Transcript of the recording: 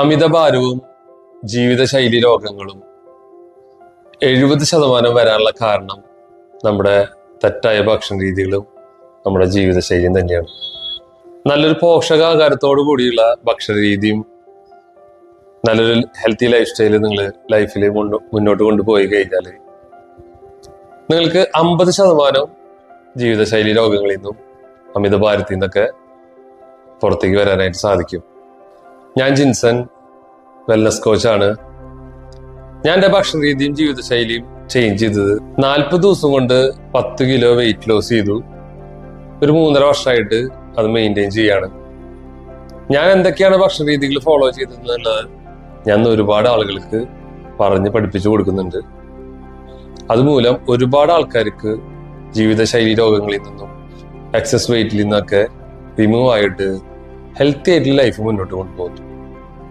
അമിതഭാരവും ജീവിതശൈലി രോഗങ്ങളും 70% വരാനുള്ള കാരണം നമ്മുടെ തെറ്റായ ഭക്ഷണ രീതികളും നമ്മുടെ ജീവിതശൈലിയും തന്നെയാണ്. നല്ലൊരു പോഷകാഹാരത്തോടു കൂടിയുള്ള ഭക്ഷണ രീതിയും നല്ലൊരു ഹെൽത്തി ലൈഫ് സ്റ്റൈല് നിങ്ങൾ ലൈഫിൽ മുന്നോട്ട് കൊണ്ടുപോയി കഴിഞ്ഞാൽ നിങ്ങൾക്ക് 50% ജീവിതശൈലി രോഗങ്ങളിൽ നിന്നും അമിതഭാരത്തിൽ നിന്നൊക്കെ പുറത്തേക്ക് വരാനായിട്ട് സാധിക്കും. ഞാൻ ജിൻസൺ, വെൽനസ് കോച്ചാണ്. ഞാൻ എൻ്റെ ഭക്ഷണ രീതിയും ജീവിതശൈലിയും ചേഞ്ച് ചെയ്തത് 40 ദിവസം കൊണ്ട് 10 കിലോ വെയിറ്റ് ലോസ് ചെയ്തു. ഒരു 3.5 വർഷമായിട്ട് അത് മെയിൻറ്റെയിൻ ചെയ്യാണ്. ഞാൻ എന്തൊക്കെയാണ് ഭക്ഷണ രീതികൾ ഫോളോ ചെയ്തതെന്നുള്ളത് ഞാൻ ഒരുപാട് ആളുകൾക്ക് പറഞ്ഞ് പഠിപ്പിച്ചു കൊടുക്കുന്നുണ്ട്. അതുമൂലം ഒരുപാട് ആൾക്കാർക്ക് ജീവിതശൈലി രോഗങ്ങളിൽ നിന്നും എക്സസ് വെയിറ്റിൽ നിന്നൊക്കെ റിമൂവ് ആയിട്ട് ഹെൽത്തി ആയിട്ടുള്ള ലൈഫ് മുന്നോട്ട് കൊണ്ടുപോകുന്നു.